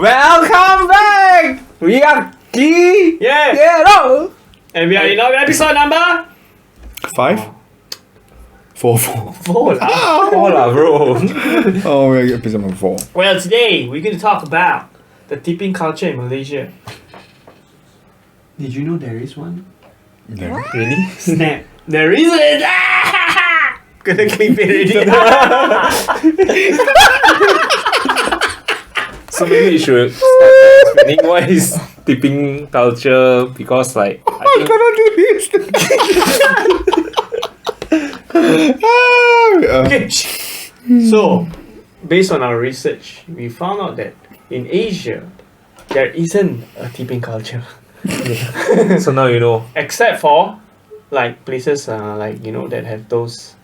Welcome back! We are Kiyero! And we are in our episode number 5? 4. 4 lah. Four lah, bro. Oh, we're episode number 4. Well, today we're going to talk about the tipping culture in Malaysia. Did you know there is one? There. Really? Snap. There isn't! Gonna clip it already. So maybe you should start explaining what is tipping culture, because like I think cannot do this. Okay. So, based on our research, we found out that in Asia, there isn't a tipping culture. so now you know. Except for like places that have those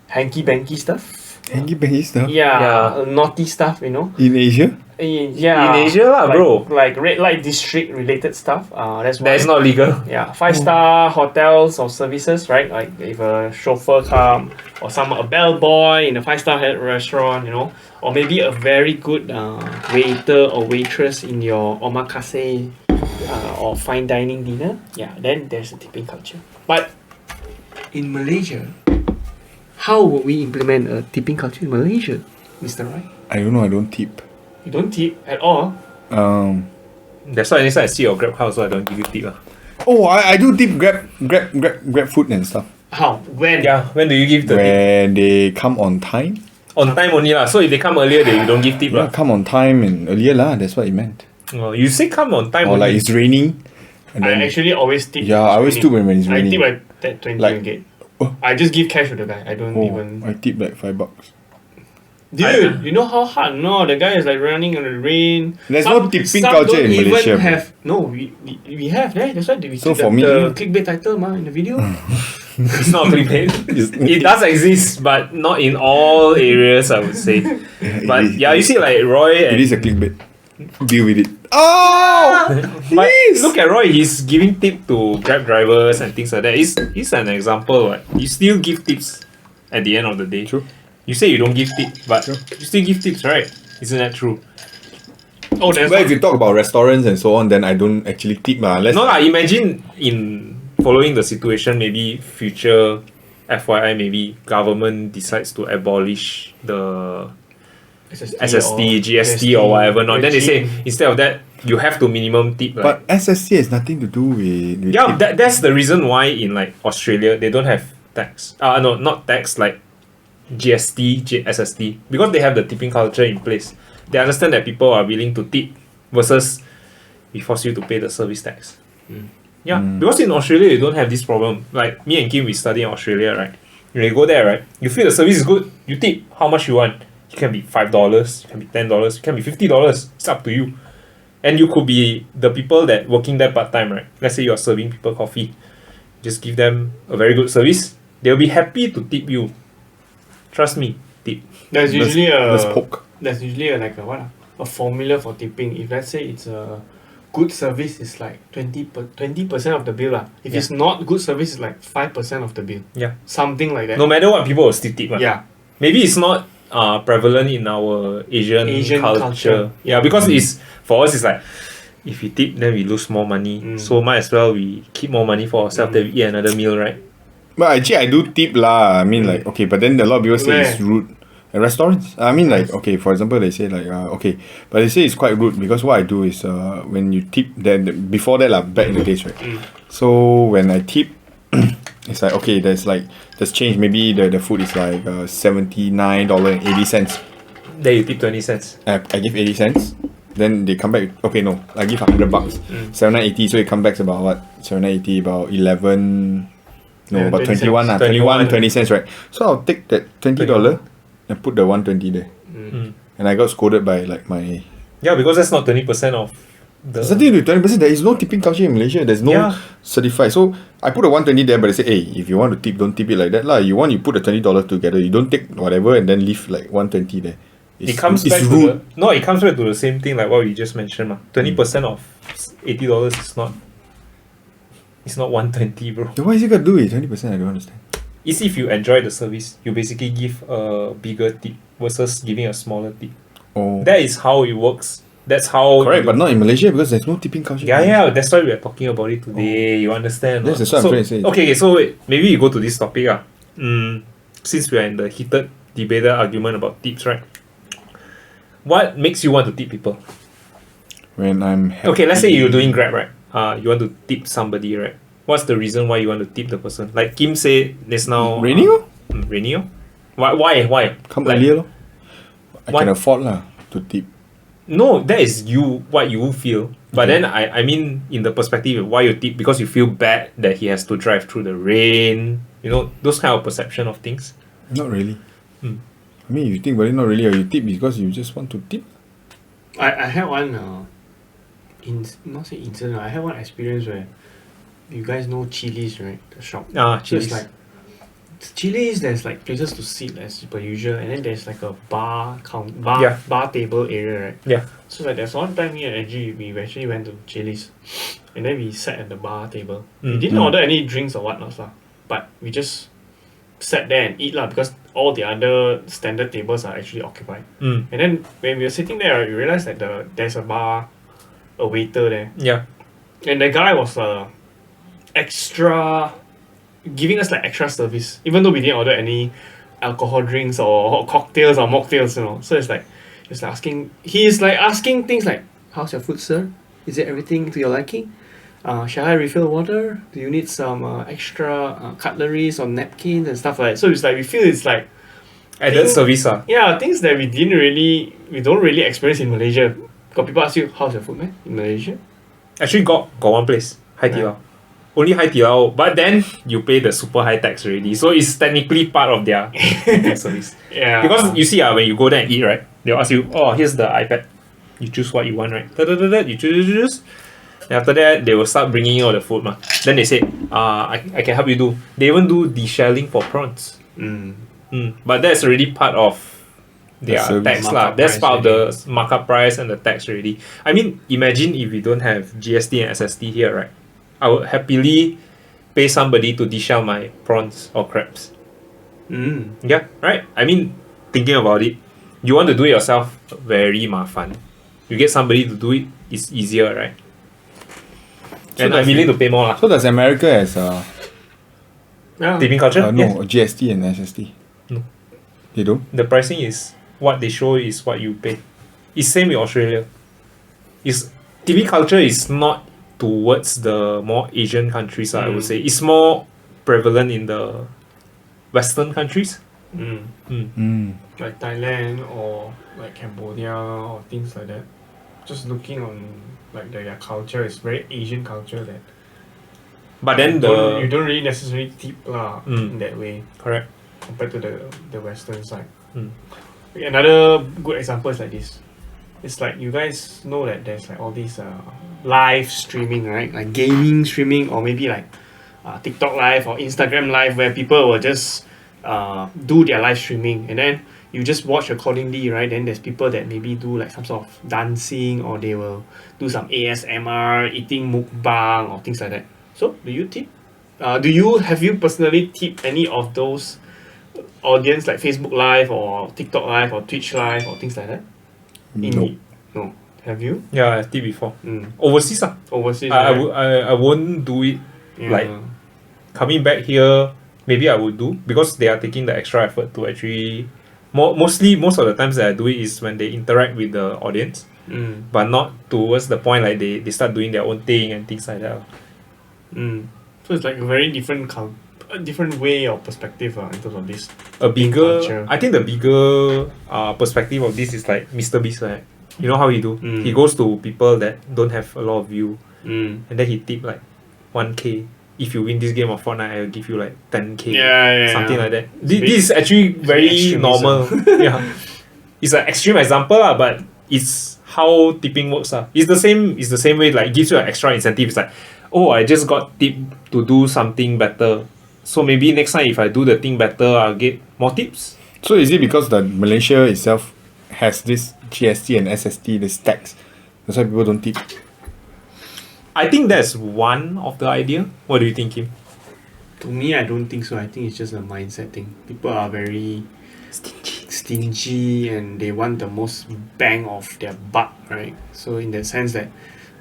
hanky-panky stuff. Hanky-panky stuff? Yeah, naughty stuff, In Asia? Yeah. In Asia lah, bro. Like red light district related stuff. That's why. That is not legal. Yeah, 5-star hotels or services, right? Like if a chauffeur come or a bellboy in a 5-star restaurant, or maybe a very good waiter or waitress in your omakase or fine dining dinner. Yeah, then there's a tipping culture. But in Malaysia, how would we implement a tipping culture in Malaysia, Mr. Rai? I don't know, I don't tip. You don't tip at all. That's why next time I see your Grab house, so I don't give you tip. Oh, I do tip grab food and stuff. How? When? Yeah, when do you give the tip? When they come on time. On time only lah. So if they come earlier, then you don't give tip Yeah, lah. come on time and earlier lah, that's what it meant. Oh, you say come on time Or only. like it's raining. And I then, actually always tip. yeah, I always tip when it's I raining. tip at that 20 Like- ringgit. Oh. I just give cash to the guy. I don't even. I tip like $5. Dude, you know how hard? No, the guy is like running in the rain. There's no tipping culture don't in even Malaysia, bro. have. No, we have. That's why we So took for me- the clickbait title in the video. It's not clickbait. It does exist, but not in all areas, I would say. But yeah, you see like Roy It and is a clickbait. Deal with it. Oh! but Please! look at Roy, he's giving tip to Grab drivers and things like that. It's an example, right? You still give tips at the end of the day. True. You say you don't give tips, but True. you still give tips, right? Isn't that true? Oh, there's But if you talk about restaurants and so on, then I don't actually tip. Unless No lah, imagine in following the situation, maybe future FYI, maybe government decides to abolish the SST, GST or whatever. No, then they say instead of that, you have to minimum tip. Like, But SSC has nothing to do with yeah, tip. that's the reason why in like Australia they don't have tax. No, not tax, like GST, SST, because they have the tipping culture in place. They understand that people are willing to tip versus we force you to pay the service tax. Yeah, because in Australia you don't have this problem. Like me and Kim, we study in Australia, right? When you go there, right, you feel the service is good, you tip how much you want. It can be $5, it can be $10, it can be $50. It's up to you. And you could be the people that working there part time, right? Let's say you are serving people coffee, just give them a very good service. They'll be happy to tip you. Trust me, tip. There's usually Let's poke. There's usually a formula for tipping. If let's say it's a good service, it's like 20% of the bill lah. If it's not good service, it's like 5% of the bill. Yeah. Something like that. No matter what, people will still tip. Right? Yeah. Maybe it's not prevalent in our Asian culture. Yeah, because it's for us, it's like if we tip, then we lose more money. So might as well we keep more money for ourselves. Then we eat another meal, right? But actually, I do tip lah. I mean, like, okay, but then a lot of people say it's rude. At restaurants, I mean, like, okay, for example, they say like, okay, but they say it's quite rude because what I do is, when you tip, then before that, back in the days, right? So when I tip, it's like, okay, there's change. Maybe the food is like $79.80. Then you tip 20 cents. I give 80 cents. Then they come back. Okay, no, I give $100. $7.80. So it comes back about what? $7.80, about 11. No, Yeah, about 20 21 cents. 21, 20 cents, right? So I'll take that $20 and put the 120 there. And I got scolded by like my... Yeah, because that's not 20% of the... There's nothing to do with 20%. There is no tipping culture in Malaysia. There's no certified. So I put the 120 there, but they say, hey, if you want to tip, don't tip it like that lah. You put the $20 together. You don't take whatever and then leave like 120 there. It comes back to the, no, it comes back to the same thing like what we just mentioned. 20% of $80 is not... It's not 120, bro. Then what is it got to do with 20%? I don't understand. It's if you enjoy the service, you basically give a bigger tip versus giving a smaller tip. Oh. That is how it works That's how. Correct, but not in Malaysia because there's no tipping culture. Yeah, that's why we're talking about it today. You understand? Yes, or that's not? what I'm trying to say. Okay, so wait, maybe you go to this topic. Since we're in the heated debated argument about tips, right? What makes you want to tip people? When I'm happy. Okay, let's say you're doing Grab, right? You want to tip somebody, right? What's the reason why you want to tip the person? Like Kim said just now. Raining, oh? Raining, oh? Why? Come Like, earlier, lor. I why? can afford lah to tip. No, that is what you feel. But then I mean in the perspective of why you tip, because you feel bad that he has to drive through the rain. You know, those kind of perception of things. Not really. Hmm. I mean, if you think about it, not really. Or you tip because you just want to tip. I had one not say incident. I had one experience where you guys know Chili's, right? The shop. So Chili's. it's like Chili's. There's like places to sit as per usual, and then there's like a bar Yeah. bar table area, right? Yeah. So like there's one time me and Angie, we actually went to Chili's, and then we sat at the bar table. We didn't order any drinks or whatnot lah, but we just sat there and eat lah, because all the other standard tables are actually occupied. And then when we were sitting there, right, we realized that there's a waiter there, Yeah. and the guy was extra giving us like extra service, even though we didn't order any alcohol drinks or cocktails or mocktails, you know. So it's like he's like asking things like, "How's your food, sir? Is it everything to your liking? Shall I refill water? Do you need some extra cutleries or napkins and stuff like that?" So it's like we feel it's like Added service. yeah, things that we don't really experience in Malaysia. Got people ask you, "How's your food, man?" in Malaysia. Actually got one place, Hai Di Lao. Only Hai Di Lao, but then you pay the super high tax already, so it's technically part of their service. Yeah, Because you see, when you go there and eat, right, they'll ask you, "Oh, here's the iPad. You choose what you want, right? You choose. And after that, they will start bringing you all the food, ma. Then they say, I can help you do. They even do deshelling for prawns. But that's already part of their The service. tax lah. Markup That's price part of the markup price and the tax already. I mean, imagine if we don't have GST and SST here, right? I would happily pay somebody to deshell my prawns or crabs. Yeah, right? I mean, thinking about it, you want to do it yourself, very mafan. You get somebody to do it, it's easier, right? And I'm willing to pay more lah. So does America has Yeah. Tipping culture? no Yes. GST and SST? No. They don't. The pricing is what they show is what you pay. It's same with Australia. TV culture is not towards the more Asian countries, I would say. It's more prevalent in the Western countries. Like Thailand or like Cambodia or things like that. Just looking on like their culture is very Asian culture that But then you don't really necessarily tip lah in that way correct. compared to the Western side. Like another good example is like this. It's like you guys know that there's like all these live streaming, right? Like gaming streaming, or maybe like TikTok live or Instagram live, where people will just do their live streaming, and then you just watch accordingly, right? Then there's people that maybe do like some sort of dancing, or they will do some ASMR, eating mukbang or things like that. So do you tip? Have you personally tipped any of those audience, like Facebook live or TikTok live or Twitch live or things like that? No. No. Have you? Yeah, I did before. Overseas lah. Overseas, I won't do it like coming back here. Maybe I would do, because they are taking the extra effort to actually most of the times that I do it is when they interact with the audience, but not towards the point like they start doing their own thing and things like that. So it's like a very different way of perspective in terms of this. I think the bigger perspective of this is like Mr. Beast, right? You know how he do? He goes to people that don't have a lot of view, and then he tip like 1K. If you win this game of Fortnite, I'll give you like 10K, something like that. This is actually very normal. Yeah, it's an extreme example lah, but it's how tipping works lah. It's the same way. Like it gives you an extra incentive. It's like, oh, I just got tipped to do something better, so maybe next time if I do the thing better, I'll get more tips. So is it because the Malaysia itself has this GST and SST, this tax? That's why people don't tip. I think that's one of the idea. What do you think, Kim? To me, I don't think so. I think it's just a mindset thing. People are very stingy and they want the most bang of their buck, right? So in that sense that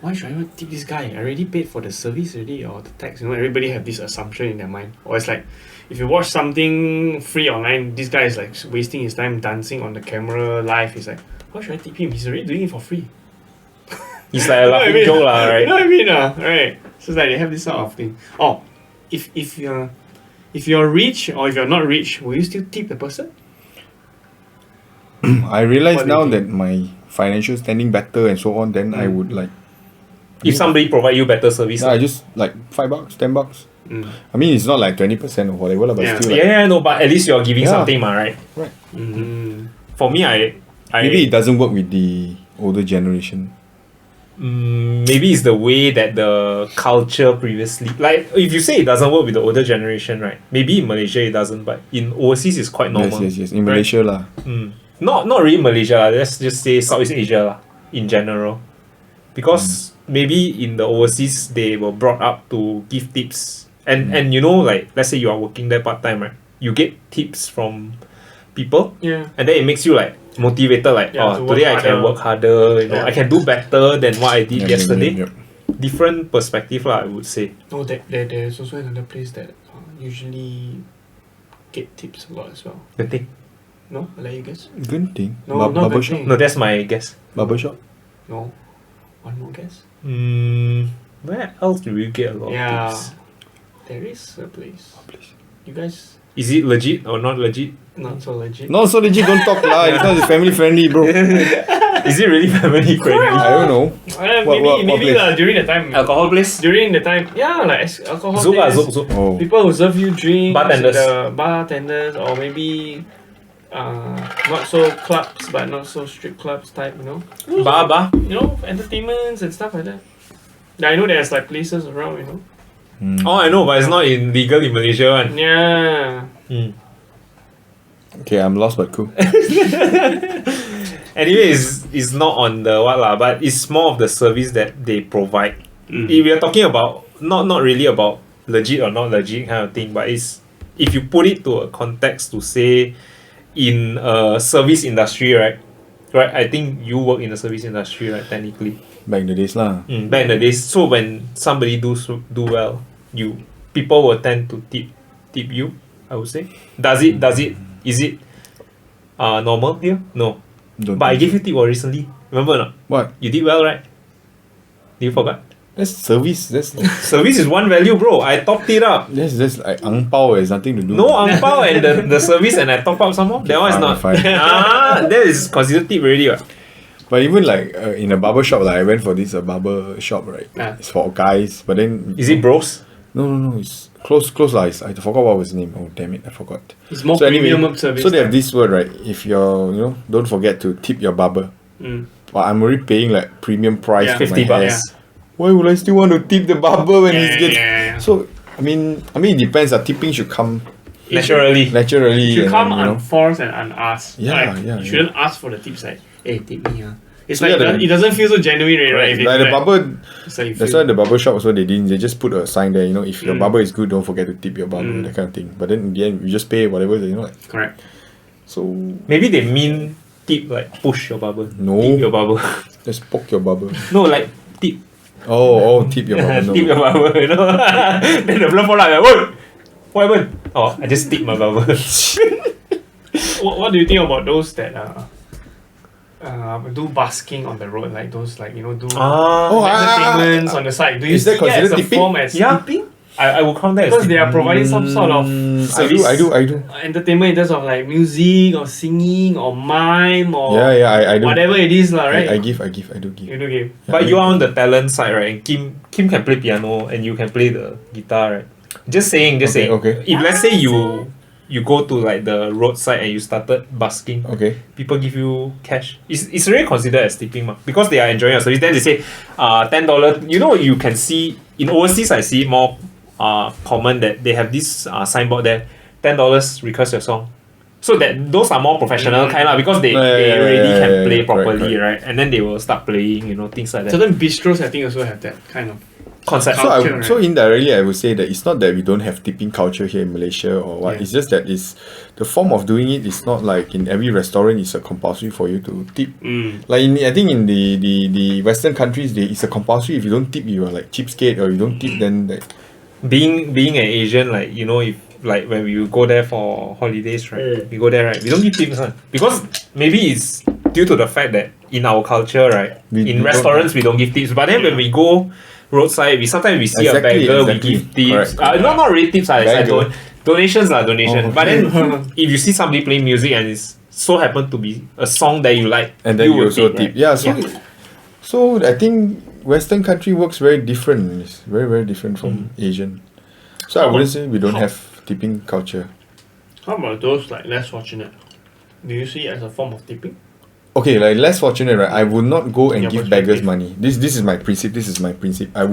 why should I even tip this guy? I already paid for the service already or the tax. You know, everybody have this assumption in their mind. Or it's like if you watch something free online, this guy is like wasting his time dancing on the camera live. He's like, why should I tip him? He's already doing it for free. It's like a laughing joke, lah, right? You know what I mean? Right. So it's like they have this sort of thing. Oh, if you're rich or if you're not rich, will you still tip the person? I realize What do you now think? that my financial standing better and so on, then I would like. If somebody provide you better service, Yeah, I just like $5, $10. Mm. I mean, it's not like 20% or whatever, lah, but Yeah. still. Like, yeah, no, but at least you're giving Yeah. something, ma, right? Right. Mm. For me, I Maybe it doesn't work with the older generation. maybe it's the way that the culture previously, like if you say it doesn't work with the older generation, right? Maybe in Malaysia it doesn't, but in overseas it's quite normal. Yes. In right? Malaysia, lah. Not really Malaysia lah. Let's just say Southeast Asia lah, in general, because maybe in the overseas they were brought up to give tips, and you know, like let's say you are working there part time, right? You get tips from people, Yeah. and then it makes you like motivated, like Yeah, to work today I can harder. work harder, you know, Yeah. I can do better than what I did Yep, yesterday. yep. Different perspective lah, I would say. Oh, there's also another place that usually get tips a lot as well. The thing. No? I'll let you guess. Genting. No, not Barber Genting. shop. No, that's my guess. Barber shop. No. One more guess. Where else do you get a lot Yeah. of tips? There is a place. Please. You guys Is it legit or not legit? not so legit. No, so legit, don't talk lah. It's not family friendly, bro. Is it really family friendly? I don't know. What Maybe place? during the time. Alcohol place? During the time, yeah, like alcohol. Zouk ah, place, Zouk. Oh. People who serve you drinks, Bartenders. the bartenders, or maybe not so clubs, but not so strict clubs type, you know. Bar. You know, entertainments and stuff like that. Yeah, I know there's like places around, you know. Oh, I know, but it's not illegal in Malaysia one. Yeah. Okay, I'm lost but cool. Anyway, it's not on the what lah, but it's more of the service that they provide. Mm. If we are talking about not really about legit or not legit kind of thing, but it's if you put it to a context to say in a service industry, right? I think you work in the service industry, right? Technically, Back in the days lah. back in the days. So when somebody do well, people will tend to tip you. I would say. Is it normal here? No. Don't But I think gave you tip recently. Remember or not? What? You did well, right? Did you forget? That's service. That's Service is one value, bro. I topped it up. that's like ang pao has nothing to do. No ang pao and the service and I top up some more. That one is not. fine. That is considered tip already. What? But even like in a barber shop, like I went for this barber shop, right? Ah. It's for guys, but then Is it bros? No, it's close lah. I forgot what was his name. Oh damn it, I forgot. It's more So anyway, premium service. so they have this word, right? If you're, don't forget to tip your barber. Mm. But I'm already paying like premium price. Yeah. for my 50 bucks. hair. Why would I still want to tip the barber when he's getting? Yeah. So I mean, it depends. Tipping should come Naturally. naturally. You should and come then, unforced and unasked. Yeah, Like, yeah, You shouldn't ask for the tips like, hey, tip me. It's So like yeah, it doesn't feel so genuine, right? If it's like the barber. it's like you That's feel- why the barber shop also they didn't. They just put a sign there. If your barber is good, don't forget to tip your barber. That kind of thing. But then in the end, you just pay whatever like. Correct. So Maybe they mean tip like push your barber. No. Tip your barber. just poke your barber. No, like tip. Tip your barber. Tip your No. barber, you know. Then the blood fall out like, what happened? Oh, I just tip my barber. What do you think about those that do basking on the road, like those do entertainments on the side? Do you Is that see it as considered a tipping? form as Yeah. tipping? I will count that as Because they tip. are providing some sort of I do. entertainment in terms of like music or singing or mime or I do. whatever it is, right? I do give. You do give. But you are on the talent side, right? And Kim can play piano and you can play the guitar, right? Just saying. Okay. If let's say you go to like the roadside and you started busking, Okay. people give you cash. It's really considered as tipping, because they are enjoying your service. Then they say, $10. You can see in overseas. I see more common that they have this signboard there, $10 request your song. So that those are more professional kind lah, because they already can play properly, correct. right? And then they will start playing, things like that. Certain bistros, I think, also have that kind of concept. So, Culture, so right? indirectly, I would say that it's not that we don't have tipping culture here in Malaysia or what. Yeah. It's just that it's the form of doing it is not like in every restaurant. It's a compulsory for you to tip. Like I think in the Western countries, it's a compulsory. If you don't tip, you are like cheapskate, or you don't tip, then like, Being an Asian, like if like when we go there for holidays, right? We go there, right? We don't give tips, because maybe it's due to the fact that in our culture, right? We in don't- restaurants we don't give tips, but then when we go roadside, we sometimes see a beggar, we give tips. Correct. Not really tips, it's like Beggar. donations are donation. Oh, But then if you see somebody playing music and it's so happen to be a song that you like, and then you will also tip, tip. right? Yeah. So I think Western country works very different. It's very very different from Asian. So I wouldn't say we don't have tipping culture. How about those like less fortunate? Do you see it as a form of tipping? Okay, like less fortunate, right? I would not go and Your give beggars perspective. money. This is my principle. This is my principle. I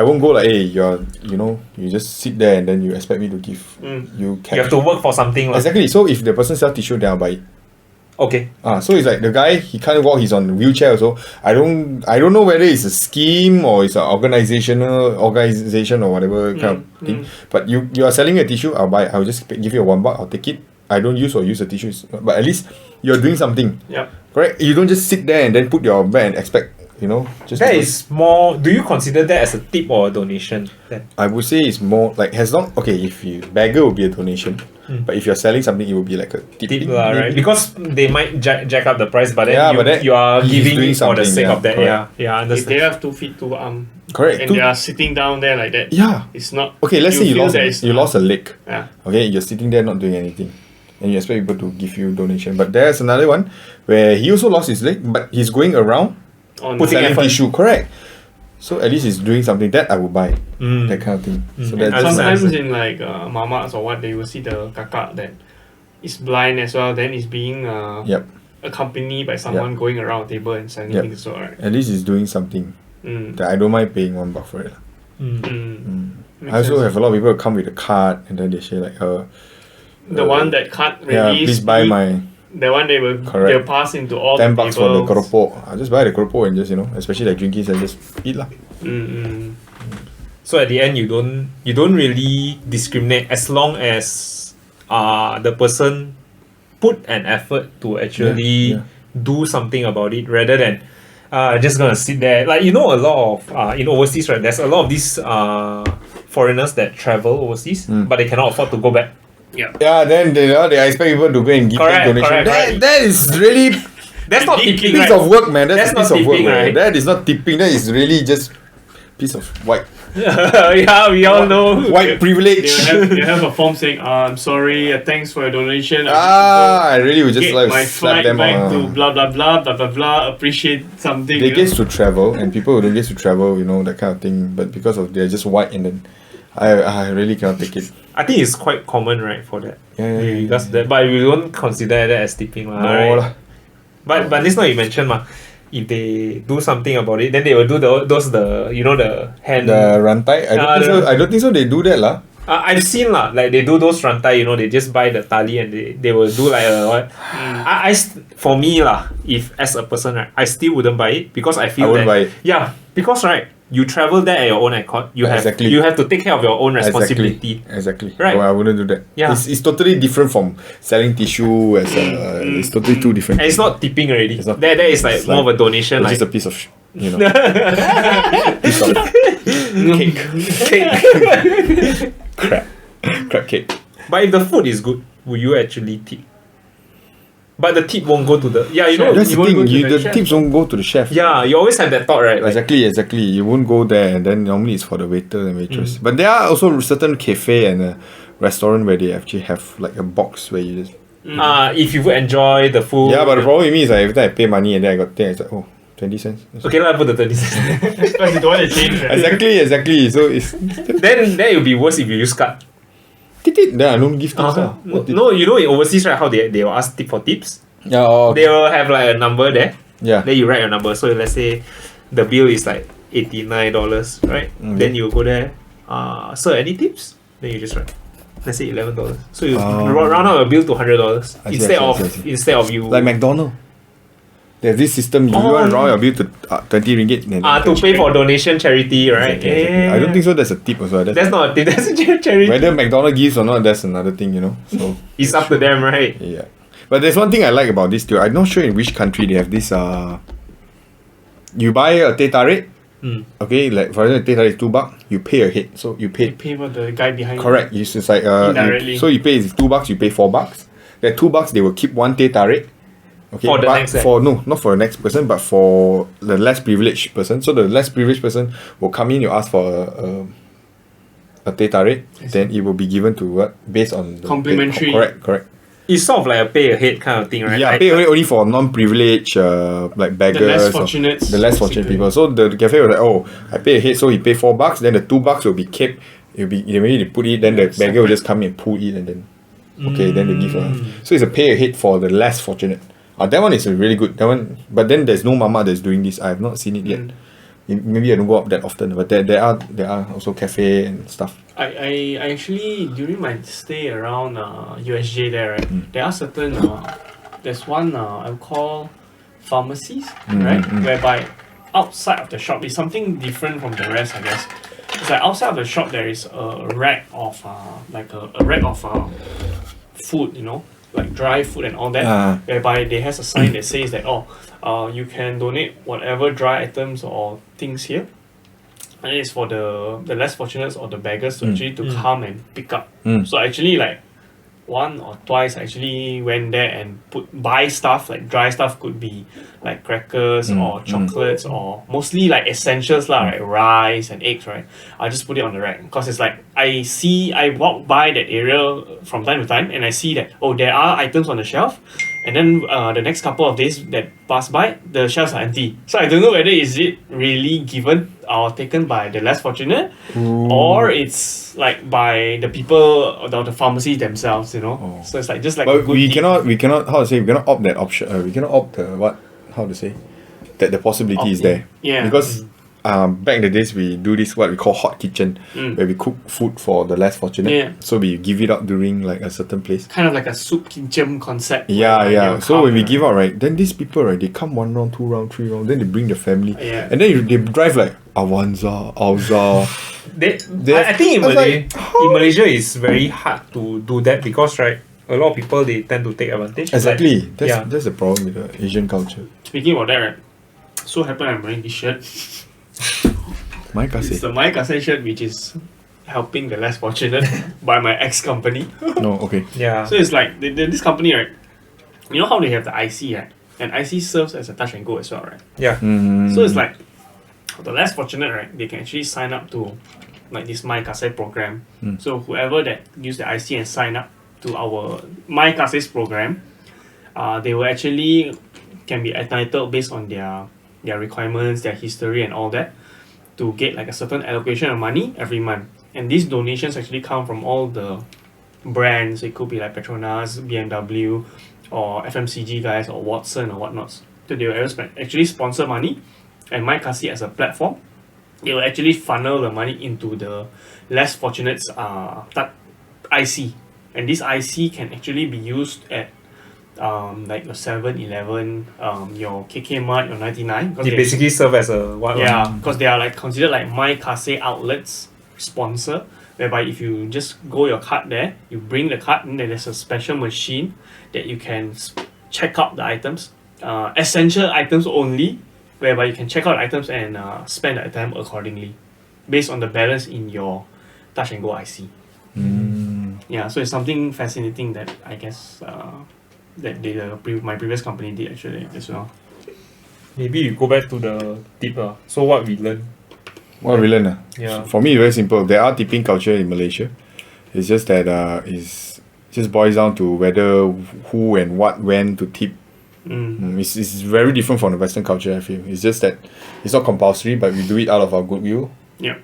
won't go like, hey, you just sit there and then you expect me to give you cash. You have to work for something. Exactly. So if the person sells tissue, then I'll buy it. Okay. So it's like the guy, he can't walk, he's on a wheelchair also. I don't know whether it's a scheme or it's an organization or whatever kind of thing. But you are selling a tissue, I'll buy it. I'll just give you a $1, I'll take it. I don't use the tissue, but at least you're doing something. Yep. Correct? You don't just sit there and then put your bag and expect, just That is more. Do you consider that as a tip or a donation? Then? I would say it's more like if you beggar will be a donation, but if you're selling something, it will be like a Tip lah, right? Because they might jack up the price, but then, Yeah, but then you are he's giving doing it for the something, sake yeah, of that. correct. Yeah, I If they understand. have 2 feet, 2 arms, correct. and they are sitting down there like that, Yeah. it's not. Okay, let's say you feel lost that it's you not- lost a leg. Yeah. Okay, you're sitting there not doing anything, and you expect people to give you donation. But there's another one where he also lost his leg, but he's going around On Putting selling effort. tissue. Correct. So at least he's doing something that I would buy. Mm. That kind of thing. So Mm. that's And sometimes understand. in like mamas or what, they will see the kakak that is blind as well, then is being Yep. accompanied by someone going around the table and selling Yep. things as well, right? At least he's doing something that I don't mind paying $1 for it. Makes I also sense. have a lot of people come with a card and then they say like, The one that can't yeah, release. please buy my The one they'll Correct. pass into all $10 the for the tables. keropok. I'll just buy the keropok and just especially like drinkies and just eat lah. So at the end, you don't really discriminate as long as the person put an effort to actually Yeah. do something about it rather than just gonna sit there. Like a lot of in overseas, right? There's a lot of these foreigners that travel overseas, but they cannot afford to go back. Yeah, then they expect people to go and give Correct, them donation. correct. That is really That's not tipping, piece right? of work, man. That's a That's piece not of work, tipping, man. right? That is not tipping. That is really just piece of white Yeah, we all know. privilege. They have a form saying, I'm sorry, thanks for your donation. I really would just Get like my slap flight them back on. to blah blah blah blah blah blah. Appreciate something. They you know? get to travel, and people who don't get to travel, that kind of thing. But because of they're just white, and then I really cannot take it. I think it's quite common, right, for that. Yeah. Because that, but we don't consider that as tipping, lah. No Right? lah. But this not you mentioned, ma. If they do something about it, then they will do the hand. The rantai, I don't think so. They do that lah. I've seen lah, like they do those rantai, they just buy the tali and they will do like a what. For me lah, if as a person, right, I still wouldn't buy it because I feel I wouldn't that buy it. yeah, because right, you travel there at your own accord. You Exactly. have to take care of your own responsibility. Exactly. Right. Oh, I wouldn't do that. Yeah. It's totally different from selling tissue as it's totally two different. And it's not tipping already. It's not That is like it's more of a donation. It's Like just a piece of piece of cake. Crab cake. But if the food is good, will you actually tip? But the tip won't go to the That's you the won't go thing. to The the chef. tips won't go to the chef. yeah, you always have that thought, right? Like, Exactly. You won't go there, and then normally it's for the waiter and waitress. But there are also certain cafe and restaurant where they actually have like a box where you just. if you enjoy the food. Yeah, but the problem with me is like every time I pay money and then I got things, it's like 20 cents. Okay, let's put the 30 cents. Because you don't want to change, right? Exactly. So it's then it'll be worse if you use card. then I don't give tips. No, in overseas, right, how they will ask tip for tips. Yeah. They will have like a number there. Yeah. Then you write your number. So let's say the bill is like $89, right? Then you go there. Sir, any tips? Then you just write. Let's say $11. So you round out your bill to $100 I see. instead of you Like McDonald's. There's this system. You want to round your bill to 20 ringgit. Then To pay for donation charity, right? Exactly. I don't think so. That's a tip also. That's not a tip. That's a charity. Whether McDonald's gives or not, that's another thing, you know. So It's up to them, right? yeah. But there's one thing I like about this too. I'm not sure in which country they have this. You buy a teh tarik. Okay, like for example, teh tarik is $2. You pay a head, so you pay. You pay for the guy behind. Correct. It's just like Indirectly. so you pay is $2. You pay $4. That $2 they will keep one teh tarik. Okay, For the but next guy. not for the next person, but for the less privileged person. So the less privileged person will come in. You ask for a teh tarik, then it will be given to what based on the Complimentary. Correct. It's sort of like a pay ahead kind of thing, right? Yeah, Like, pay only for non-privileged like beggars. The less or fortunate. the less fortunate people. So the cafe was like, oh, I pay ahead, so he pay $4. Then the $2 will be kept. It'll be they put it. Then the beggar will just come in and pull it, and then then they give her. So it's a pay ahead for the less fortunate. That one is a really good. That one, but then there's no mama that's doing this. I have not seen it yet. Maybe I don't go up that often, but there are also cafe and stuff. I actually during my stay around USJ there, right? There are certain there's one I would call pharmacies, right? Whereby outside of the shop is something different from the rest, I guess. It's like outside of the shop there is a rack of like a rack of food, you know, like dry food and all that, whereby they has a sign that says that you can donate whatever dry items or things here. And it's for the less fortunate or the beggars to actually to come and pick up. So actually like one or twice I actually went there and buy stuff, like dry stuff could be like crackers or chocolates or mostly like essentials like rice and eggs, right? I just put it on the rack because it's like I walk by that area from time to time and I see that there are items on the shelf, and then the next couple of days that pass by the shelves are empty. So I don't know whether is it really given or taken by the less fortunate or it's like by the people or the pharmacies themselves, you know. So it's like just like But a good we deed. cannot how to say we cannot opt that option. We cannot opt how to say that the possibility is there. Yeah. Because back in the days we do this what we call hot kitchen, where we cook food for the less fortunate. Yeah. So we give it out during like a certain place. Kind of like a soup kitchen concept. Yeah. whereby So they'll when we come, give out, right, then these people, right, they come 1 round, 2 round, 3 round, then they bring the family, Yeah. and then they drive like Avanza, Alza. I think in, I was like, in Malaysia it's very hard to do that because, right, a lot of people they tend to take advantage. Exactly. Like, That's the problem with the Asian culture. Speaking about that, right? So happen I'm wearing this shirt. My It's kasi. the My Kasai shirt, which is helping the less fortunate by my ex-company. No, okay. Yeah. So it's like this company, right? You know how they have the IC, right? And IC serves as a touch and go as well, right? Yeah. So it's like the less fortunate, right? They can actually sign up to like this My Kasai program. So whoever that use the IC and sign up to our My Kasai program, they will actually can be entitled based on their requirements, their history, and all that, to get like a certain allocation of money every month. And these donations actually come from all the brands. It could be like Petronas, BMW, or FMCG guys, or Watson, or whatnot. So they will actually sponsor money, and My Kasi as a platform, they will actually funnel the money into the less fortunate IC. And this IC can actually be used at like your 7-Eleven, your KK Mart, your 99. They basically serve as a what? Yeah, because they are like considered like My Kasai outlets sponsor, whereby if you just go your card there, you bring the card, and then there's a special machine that you can check out the items, essential items only, whereby you can check out items and spend the item accordingly, based on the balance in your Touch and Go IC. Yeah, so it's something fascinating that I guess that my previous company did actually as well. Maybe you go back to the tip. So what we learn. What we learn? Yeah. For me, it's very simple. There are tipping culture in Malaysia. It's just that it just boils down to whether who and what when to tip. It's very different from the Western culture, I feel. It's just that it's not compulsory, but we do it out of our goodwill. Yeah.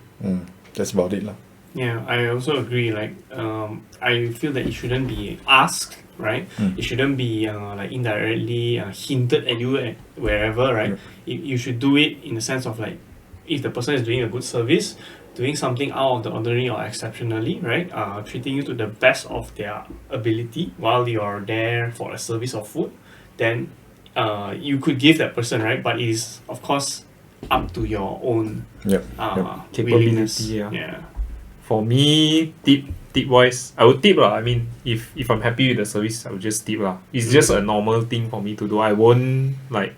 That's about it. Yeah, I also agree. Like, I feel that it shouldn't be asked, right? It shouldn't be like indirectly hinted at you at wherever, right? You should do it in the sense of like, if the person is doing a good service, doing something out of the ordinary or exceptionally, right? Treating you to the best of their ability while you're there for a service of food, then you could give that person, right? But it is of course up to your own Yep. willingness. Capability, Yeah. For me, tip wise, I would tip lah. I mean, if I'm happy with the service, I would just tip lah. It's just a normal thing for me to do. I won't like,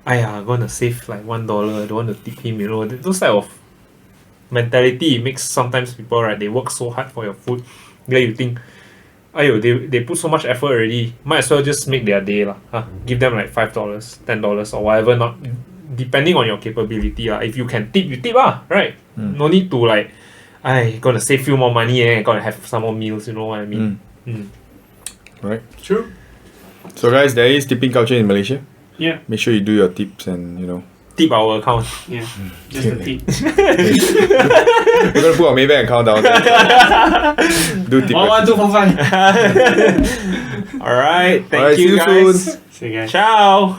I'm gonna save like $1. I don't want to tip him. You know, those type of mentality it makes sometimes people, right? They work so hard for your food, then you think, ayo, they put so much effort already. Might as well just make their day lah. Give them like $5, $10 or whatever. Not depending on your capability lah. If you can tip, you tip lah, right? No need to like, gonna save you more money gonna have some more meals. You know what I mean? Right. True. So guys, there is tipping culture in Malaysia. Yeah. Make sure you do your tips and Tip our account. Yeah. Just a tip. we're gonna put our Maybank account down there. Do tip. 11245. All right. Thank Alright, see you you guys. soon. See you guys. Ciao.